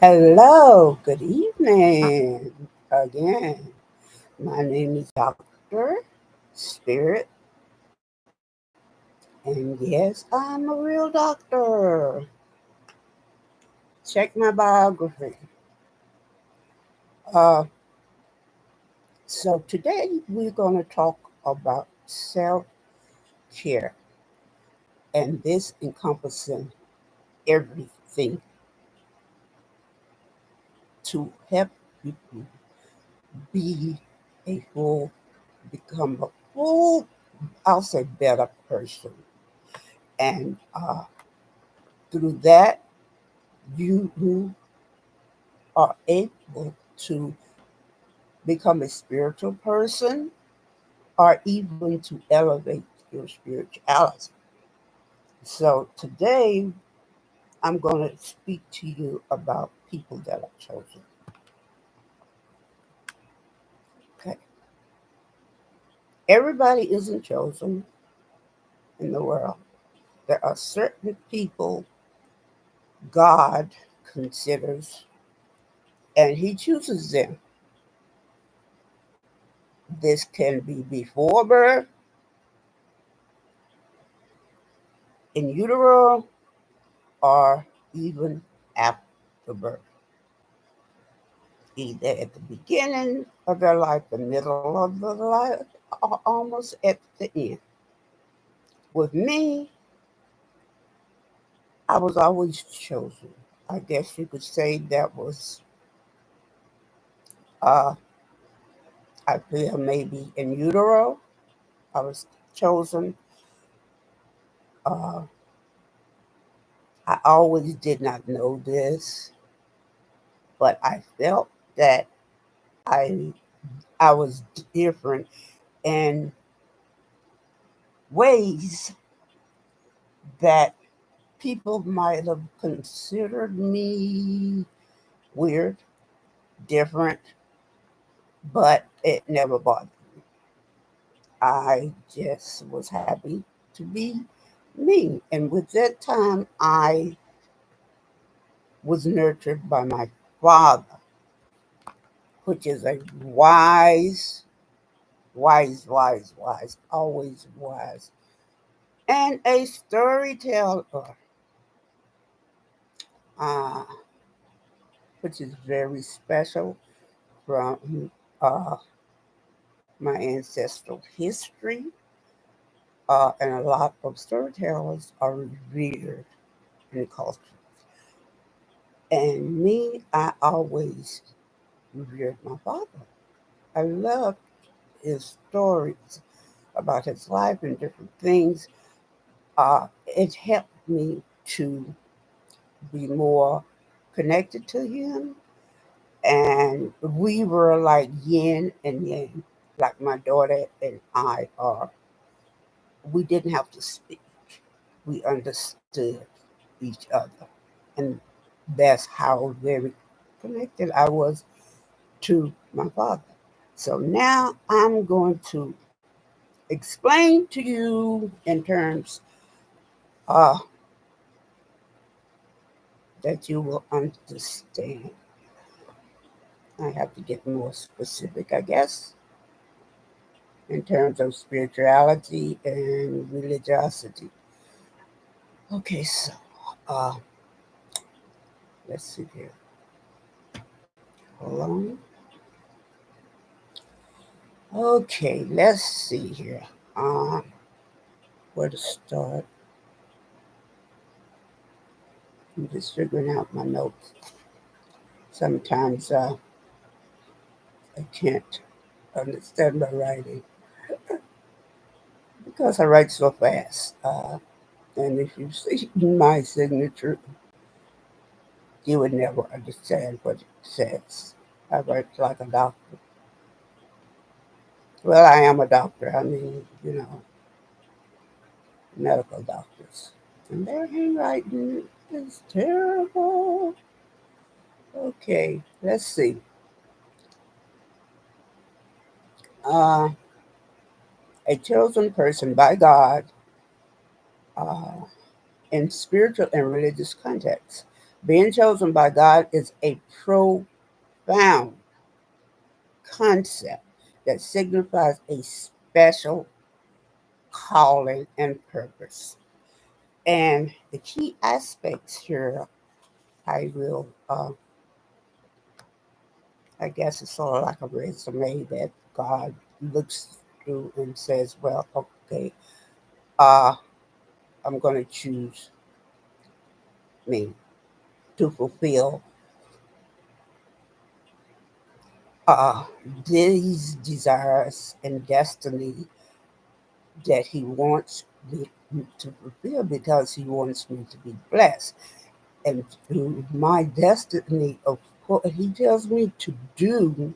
Hello, good evening again. My name is Dr. Spirit, and yes, I'm a real doctor. Check my biography. Uh, so, today we're going to talk about self care, and this encompassing everything to help you be a full, become a full, I'll say, better person. And through that, you are able to become a spiritual person or even to elevate your spirituality. So today I'm going to speak to you about people that are chosen. Okay. Everybody isn't chosen in the world. There are certain people God considers and he chooses them. This can be before birth, in utero, or even after birth, either at the beginning of their life, the middle of the life, or almost at the end. With me, I was always chosen. I guess you could say that was, uh, I feel maybe in utero, I was chosen. Uh, I always did not know this, but I felt that I I was different in ways that people might have considered me weird, different, but it never bothered me. I just was happy to be me. And with that time, I was nurtured by my father, which is a wise, always wise, and a storyteller, uh, which is very special from uh, my ancestral history. And a lot of storytellers are revered in culture. And me, I always revered my father. I loved his stories about his life and different things. It helped me to be more connected to him. And we were like yin and yang, like my daughter and I are. We didn't have to speak, we understood each other. And that's how very connected I was to my father. So now I'm going to explain to you in terms uh, that you will understand. I have to get more specific, I guess, in terms of spirituality and religiosity. Okay, so uh, let's see here. Hold on. Okay, let's see here. Uh, where to start? I'm just figuring out my notes. Sometimes I can't understand my writing because I write so fast. And if you see my signature, you would never understand what it says. I write like a doctor. Well, I am a doctor. I mean, medical doctors. And their handwriting is terrible. Okay, let's see. Uh, a chosen person by God uh, in spiritual and religious contexts. Being chosen by God is a profound concept that signifies a special calling and purpose. And the key aspects here, I will, I guess it's sort of like a resume that God looks through and says, well, okay, uh, I'm going to choose me to fulfill uh, these desires and destiny that He wants me to fulfill because He wants me to be blessed. And through my destiny of what He tells me to do,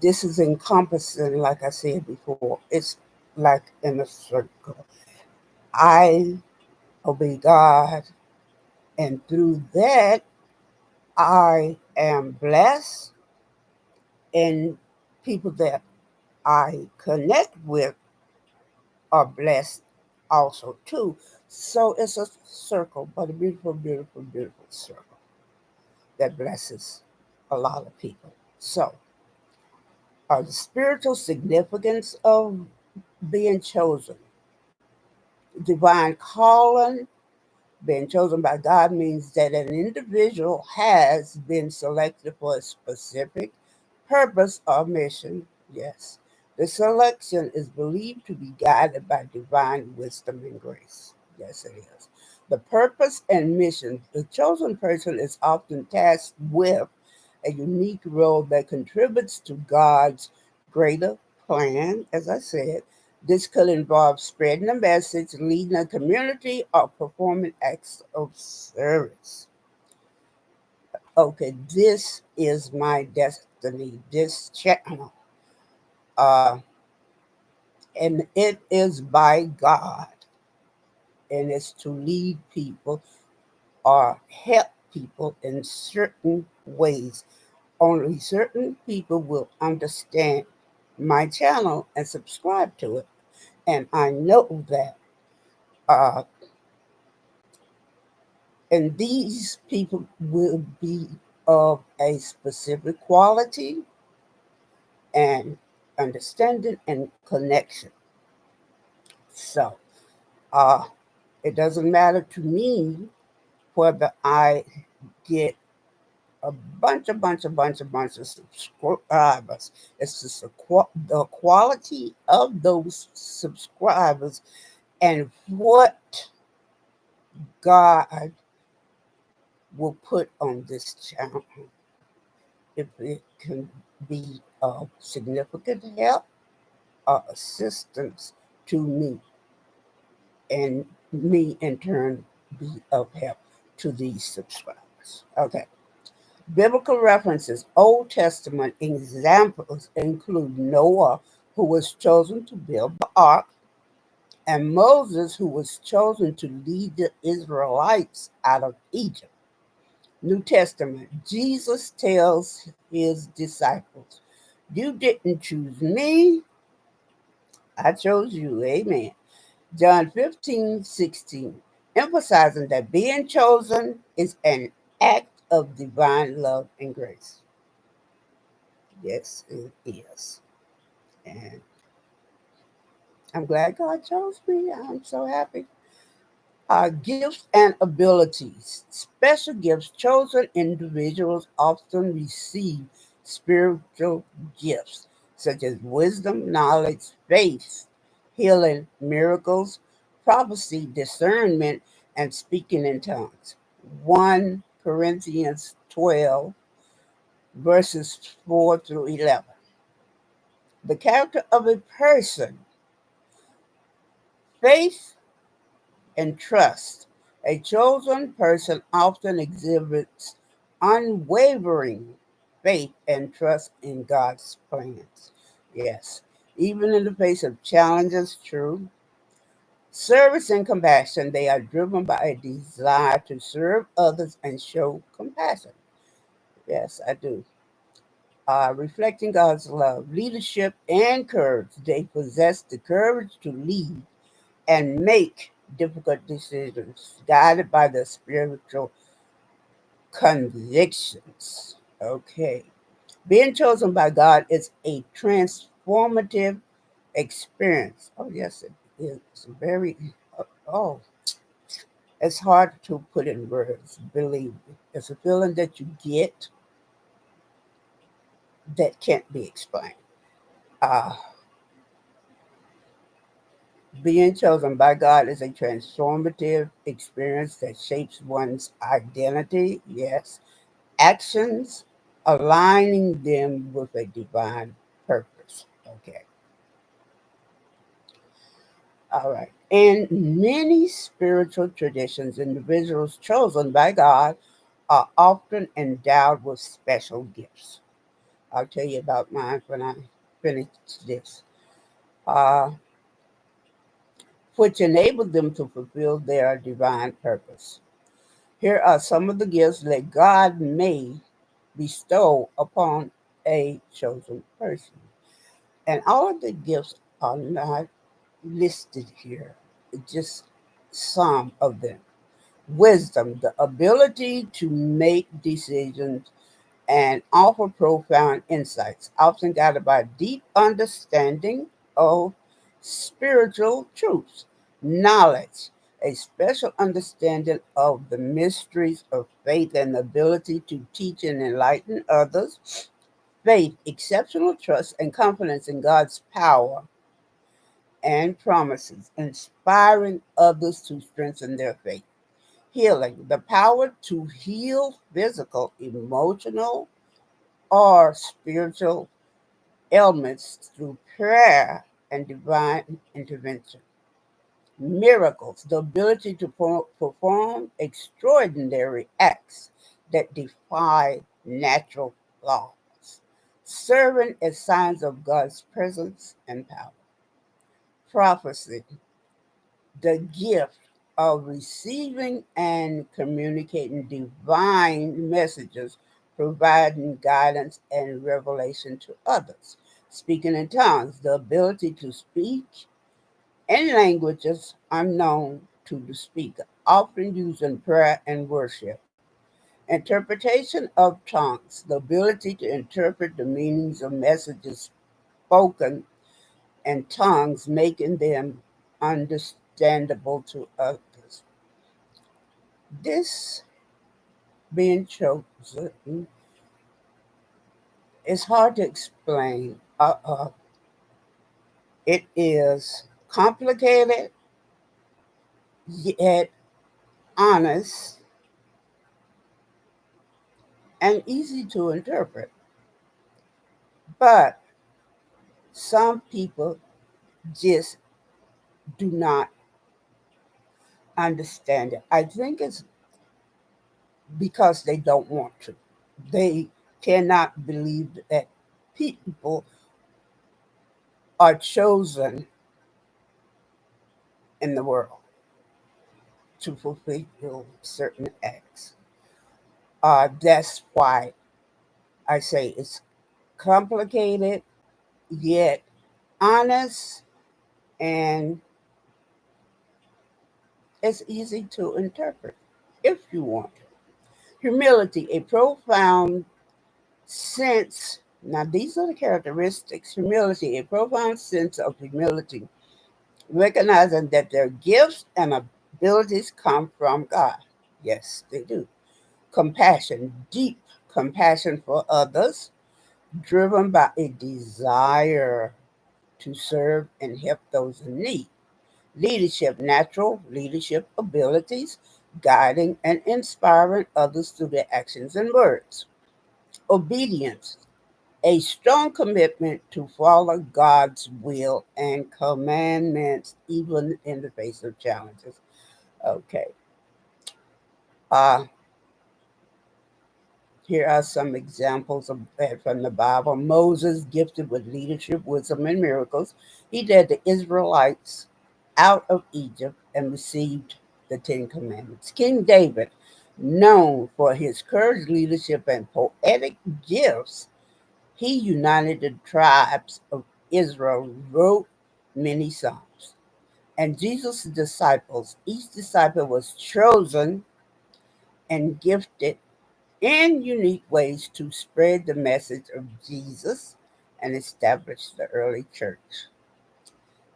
this is encompassing, like I said before, it's like in a circle. I obey God, and through that, I am blessed, and people that I connect with are blessed also too. So it's a circle, but a beautiful, beautiful, beautiful circle that blesses a lot of people. So, the spiritual significance of being chosen, divine calling, being chosen by God means that an individual has been selected for a specific purpose or mission. Yes. The selection is believed to be guided by divine wisdom and grace. Yes, it is. The purpose and mission. The chosen person is often tasked with a unique role that contributes to God's greater plan, as I said. This could involve spreading a message, leading a community, or performing acts of service. Okay, this is my destiny, this channel. Uh, and it is by God, and it's to lead people or help people in certain ways. Only certain people will understand my channel and subscribe to it. And I know that. Uh, and these people will be of a specific quality and understanding and connection. So uh, it doesn't matter to me whether I get a bunch of subscribers. It's just the quality of those subscribers and what God will put on this channel. If it can be of significant help or assistance to me, and me in turn be of help to these subscribers. Okay. Biblical references, Old Testament examples include Noah, who was chosen to build the ark, and Moses, who was chosen to lead the Israelites out of Egypt. New Testament, Jesus tells his disciples, "You didn't choose me, I chose you." Amen. John 15:16, emphasizing that being chosen is an act of divine love and grace. Yes, it is. And I'm glad God chose me. I'm so happy. Gifts and abilities. Special gifts. Chosen individuals often receive spiritual gifts such as wisdom, knowledge, faith, healing, miracles, prophecy, discernment, and speaking in tongues. 1 Corinthians 12, verses 4 through 11. The character of a person, faith and trust. A chosen person often exhibits unwavering faith and trust in God's plans. Yes, even in the face of challenges, true. Service and compassion, they are driven by a desire to serve others and show compassion. Yes, I do. Reflecting God's love, leadership, and courage, they possess the courage to lead and make difficult decisions, guided by the spiritual convictions. Okay. Being chosen by God is a transformative experience. Oh, yes, it is. Very, oh, it's hard to put in words, believe me. It's a feeling that you get that can't be explained. Uh, Being chosen by God is a transformative experience that shapes one's identity, yes, actions, aligning them with a divine purpose. Okay, all right. In many spiritual traditions, individuals chosen by God are often endowed with special gifts. I'll tell you about mine when I finish this, uh, which enable them to fulfill their divine purpose. Here are some of the gifts that God may bestow upon a chosen person. And all of the gifts are not listed here, just some of them. Wisdom, the ability to make decisions and offer profound insights, often guided by deep understanding of spiritual truths. Knowledge, a special understanding of the mysteries of faith and the ability to teach and enlighten others. Faith, exceptional trust and confidence in God's power and promises, inspiring others to strengthen their faith. Healing, the power to heal physical, emotional, or spiritual ailments through prayer and divine intervention. Miracles, the ability to perform extraordinary acts that defy natural laws. Serving as signs of God's presence and power. Prophecy, the gift of receiving and communicating divine messages, providing guidance and revelation to others. Speaking in tongues, the ability to speak in languages unknown to the speaker, often used in prayer and worship. Interpretation of tongues, the ability to interpret the meanings of messages spoken in tongues, making them understandable to others. This being chosen is hard to explain. It is complicated yet honest and easy to interpret. But some people just do not understand it. I think it's because they don't want to. They cannot believe that people are chosen in the world to fulfill certain acts. That's why I say it's complicated yet honest, and it's easy to interpret if you want. Humility, a profound sense. Now, these are the characteristics. Humility, a profound sense of humility, recognizing that their gifts and abilities come from God. Yes, they do. Compassion, deep compassion for others, driven by a desire to serve and help those in need. Leadership, natural leadership abilities, guiding and inspiring others through their actions and words. Obedience, a strong commitment to follow God's will and commandments, even in the face of challenges. Okay. Uh, Here are some examples of that from the Bible. Moses, gifted with leadership, wisdom, and miracles, he led the Israelites out of Egypt and received the Ten Commandments. King David, known for his courage, leadership, and poetic gifts, he united the tribes of Israel, wrote many psalms. And Jesus' disciples, each disciple was chosen and gifted in unique ways to spread the message of Jesus and establish the early church.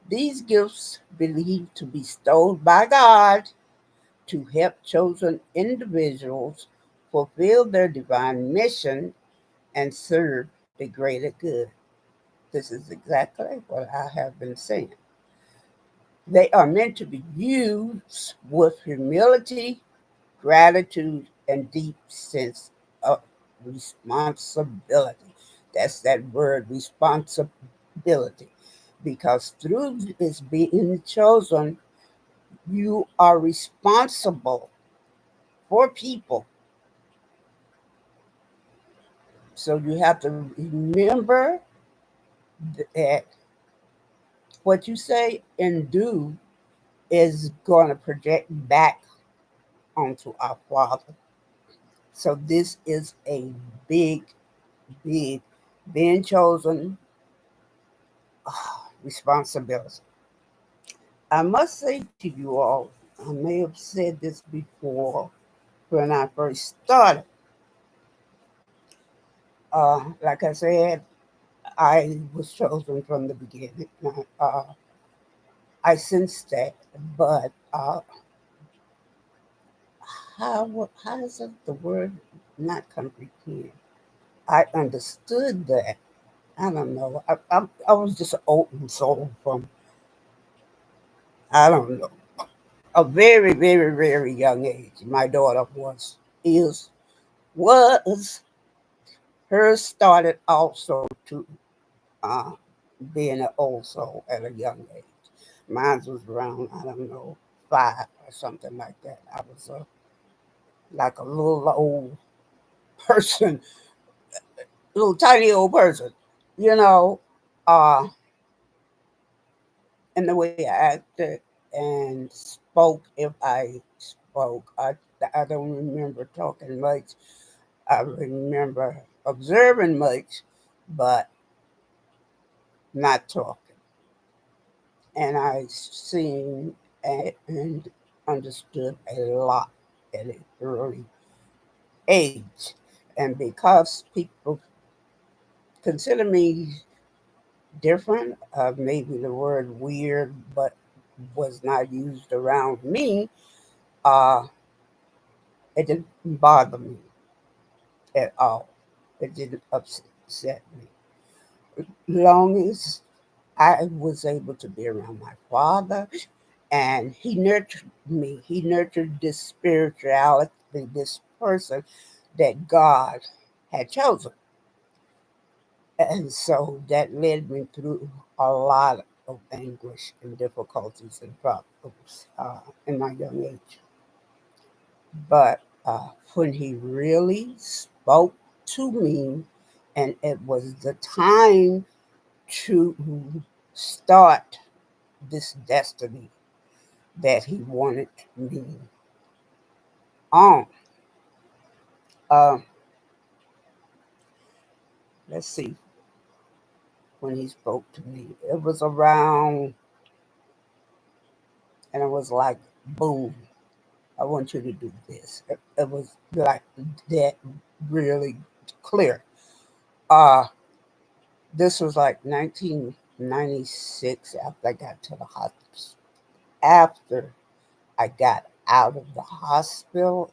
These gifts believed to be bestowed by God to help chosen individuals fulfill their divine mission and serve the greater good. This is exactly what I have been saying. They are meant to be used with humility, gratitude, and deep sense of responsibility. That's that word, responsibility. Because through this being chosen, you are responsible for people. So you have to remember that what you say and do is going to project back onto our Father. So this is a big, big, being chosen responsibility. I must say to you all, I may have said this before when I first started. Like I said, I was chosen from the beginning. I sensed that, but how is it the word not comprehend? I understood that. I don't know. I was just an open soul from, I don't know, a very, very, very young age. My daughter is, was, hers started also to uh, being an old soul at a young age. Mine was around, I don't know, 5 or something like that. I was like a little old person, little tiny old person, you know, uh, in the way I acted and spoke. If I spoke, I don't remember talking much. I remember observing much, but not talking. And I seen and understood a lot at an early age. And because people consider me different, maybe the word weird, but was not used around me, uh, it didn't bother me at all. It didn't upset me. Long as I was able to be around my father, and he nurtured me. He nurtured this spirituality, this person that God had chosen. And so that led me through a lot of anguish and difficulties and problems in my young age. But when he really spoke to me, and it was the time to start this destiny that he wanted me on. Uh, let's see, when he spoke to me, it was around, and it was like, boom, I want you to do this. It was like that, really clear. Uh, this was like 1996 after I got to the hospital. After I got out of the hospital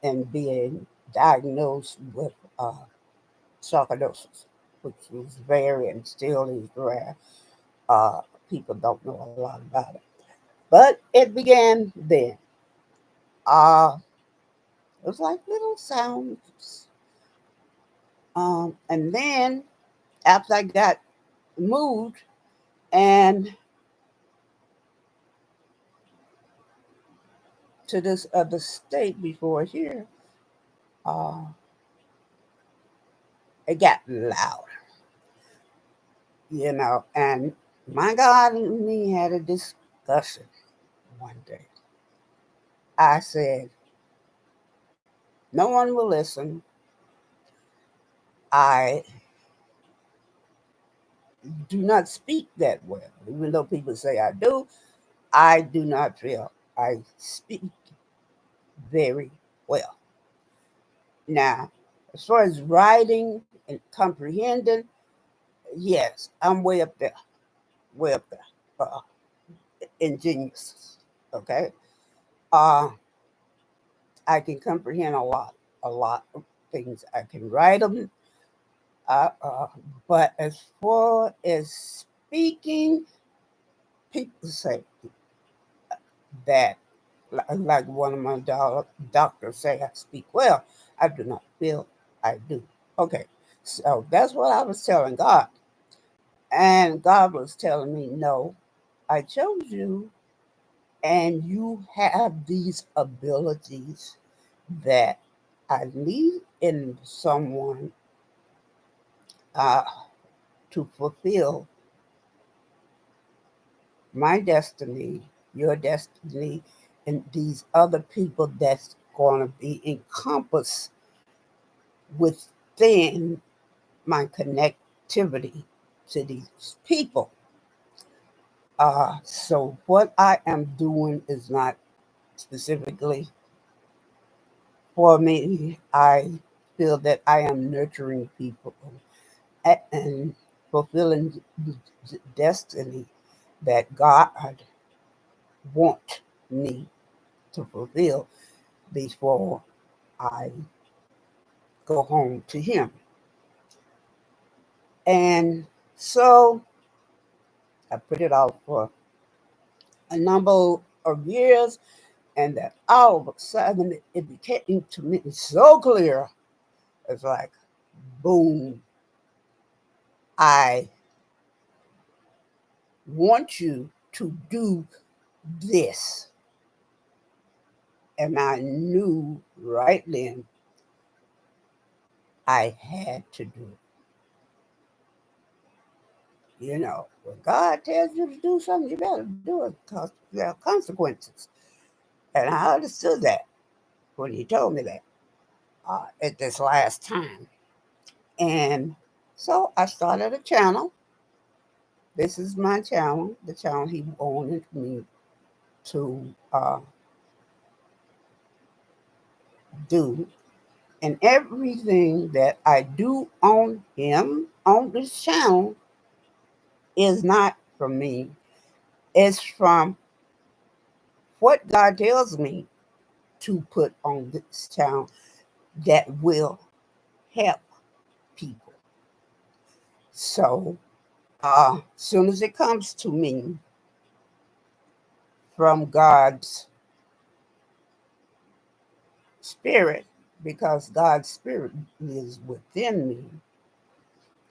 and being diagnosed with sarcoidosis, which is very and still is rare. Uh, People don't know a lot about it. But it began then. Uh, it was like little sounds. And then after I got moved and to this other state before here, uh, it got loud, and my God and me had a discussion one day. I said, no one will listen. I do not speak that well. Even though people say I do, I do not feel I speak very well. Now, As far as writing and comprehending, yes, I'm way up there, ingenious. Okay, uh, I can comprehend a lot of things. I can write them, uh, uh, but as far as speaking, people say that, like one of my doctors say, I speak well. I do not feel I do. Okay, so that's what I was telling God, and God was telling me, no, I chose you, and you have these abilities that I need in someone uh, to fulfill my destiny, your destiny, and these other people that's going to be encompassed within my connectivity to these people. So what I am doing is not specifically for me. I feel that I am nurturing people and fulfilling the destiny that God want me to fulfill before I go home to Him. And so I put it out for a number of years, and then all of a sudden it became to me so clear. It's like, boom, I want you to do this. And I knew right then I had to do it. You know, when God tells you to do something, you better do it because there are consequences. And I understood that when He told me that at this last time. And so I started a channel. This is my channel, the channel He wanted me to do. And everything that I do on Him, on this channel, is not from me. It's from what God tells me to put on this channel that will help people. So, soon as it comes to me from God's Spirit, because God's Spirit is within me,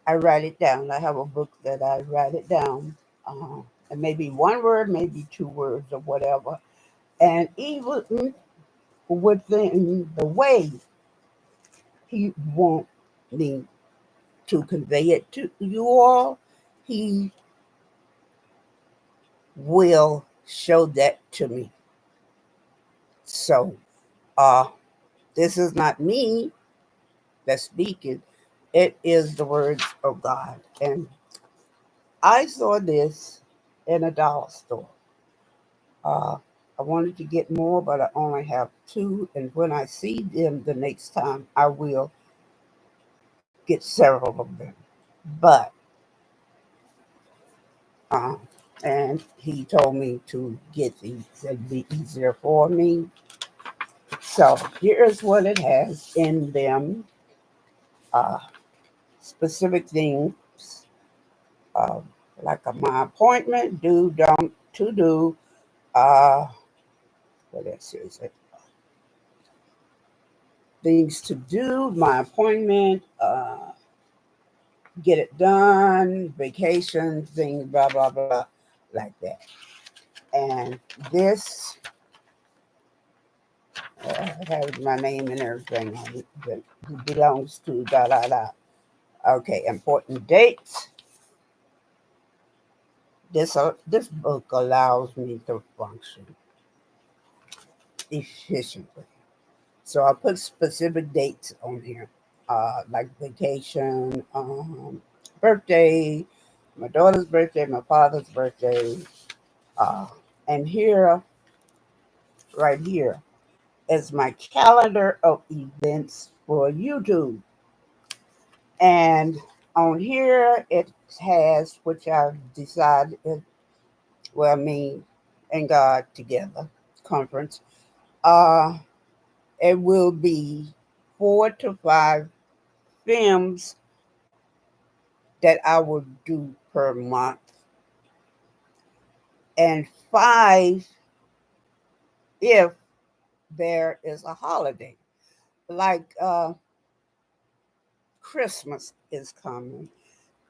I write it down. I have a book that I write it down. And maybe one word, maybe two words, or whatever. And even within the way He wants me to convey it to you all, He will show that to me. So, uh, this is not me that's speaking, it is the words of God. And I saw this in a dollar store. Uh, I wanted to get more, but I only have two. And when I see them the next time, I will get several of them. But, uh, and He told me to get these, it'd be easier for me. So here's what it has in them, uh, specific things, uh, like my appointment, do, don't, to do, uh, what else is it? Things to do, my appointment, get it done, vacation, things, blah, blah, blah, like that. And this has my name and everything on it, but it belongs to da, da, da. Okay, important dates. This book allows me to function efficiently. So I put specific dates on here, like vacation, birthday, my daughter's birthday, my father's birthday, uh, and here, right here, is my calendar of events for YouTube. And on here it has, which I've decided, well, me and God together conference. Uh, it will be 4 to 5 films that I will do per month, and 5 if there is a holiday, like Christmas is coming,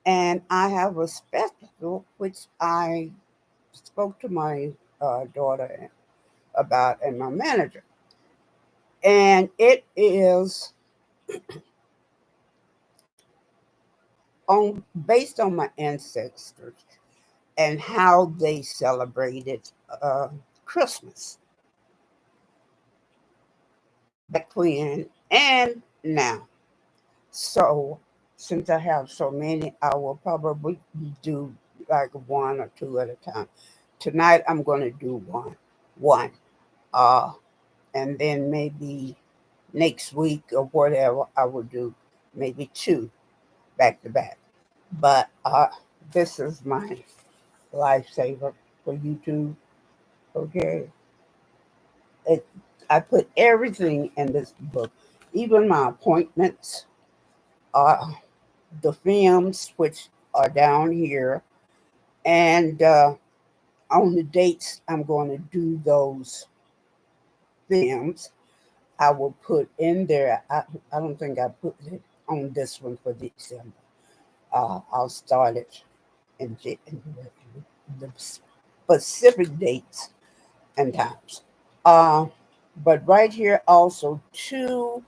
and I have a special which I spoke to my daughter about and my manager, and it is on based on my ancestors and how they celebrated uh, Christmas back when and now. So since I have so many, I will probably do like one or two at a time. Tonight I'm going to do one, uh, and then maybe next week or whatever I will do maybe two back to back. But this is my lifesaver for YouTube. Okay, it, I put everything in this book, even my appointments, uh, the films which are down here, and on the dates I'm going to do those films. I will put in there. I don't think I put it on this one for December. I'll start it in the specific dates and times. Uh, but right here also two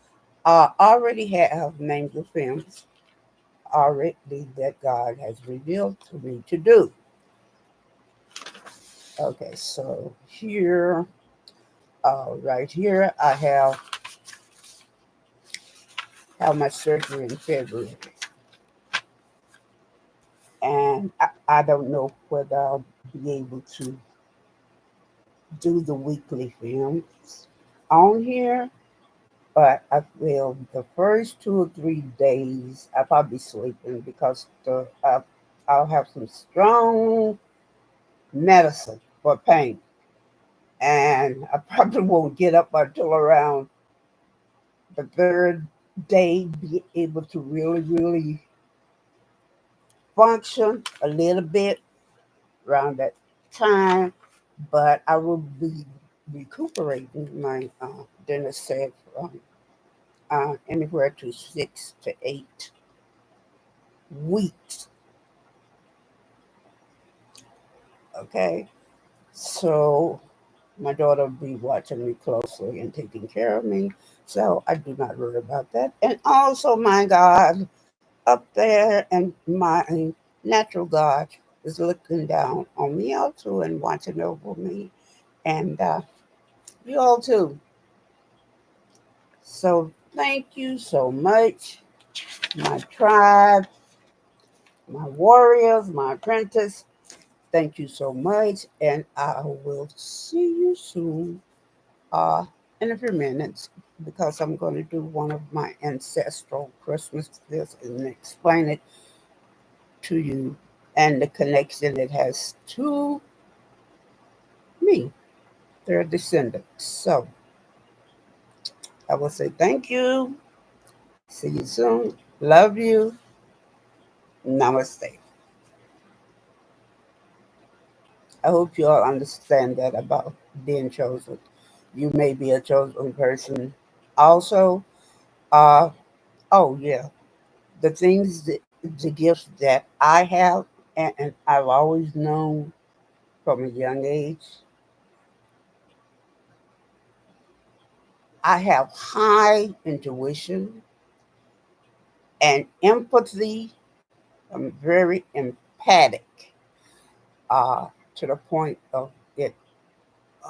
already have names of films already that God has revealed to me to do. Okay, so here, right here, I have my surgery in February, and I don't know whether I'll be able to do the weekly films on here, but I feel the first 2 or 3 days I'll probably sleeping because I'll have some strong medicine for pain, and I probably won't get up until around the third day, be able to really function a little bit around that time, but I will be recuperating. My dentist said from anywhere to 6 to 8 weeks. Okay, so my daughter will be watching me closely and taking care of me, so I do not worry about that. And also, my God up there, and my natural God is looking down on me also and watching over me, and you all too. So thank you so much, my tribe, my warriors, my apprentice. Thank you so much, and I will see you soon. Uh, in a few minutes, because I'm going to do one of my ancestral Christmas gifts and explain it to you and the connection it has to me, their descendants. So I will say thank you. See you soon. Love you. Namaste. I hope you all understand that about being chosen. You may be a chosen person also. Uh, oh, yeah. The things, the gifts that I have, and I've always known from a young age, I have high intuition and empathy. I'm very empathic uh, to the point of it. uh,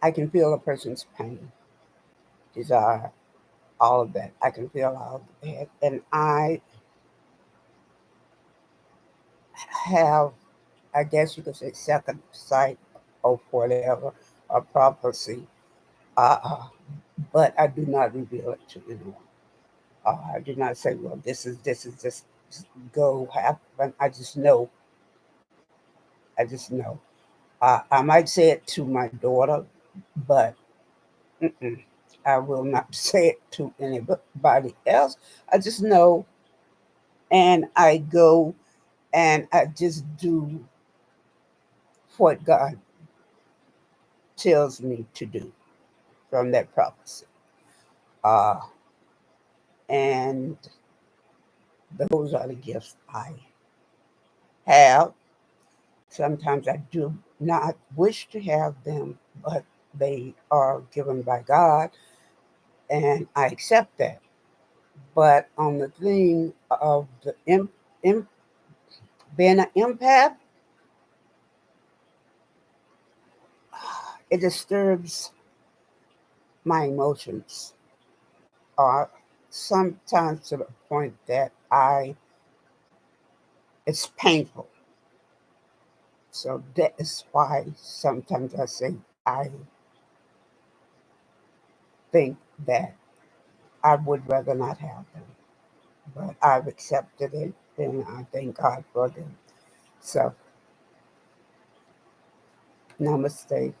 I can feel a person's pain, desire, all of that. I can feel all of that. And I have, I guess you could say, second sight of whatever, a prophecy. Uh, but I do not reveal it to anyone. I do not say, well, this is just go happen. I just know. I just know. I might say it to my daughter, but mm-mm, I will not say it to anybody else. I just know, and I go and I just do what God tells me to do from that prophecy. Uh, and those are the gifts I have. Sometimes I do not wish to have them, but they are given by God, and I accept that. But on the thing of the being an empath, it disturbs my emotions, sometimes to the point that it's painful. So that is why sometimes I say I think that I would rather not have them, but I've accepted it, and I thank God for them. So, namaste.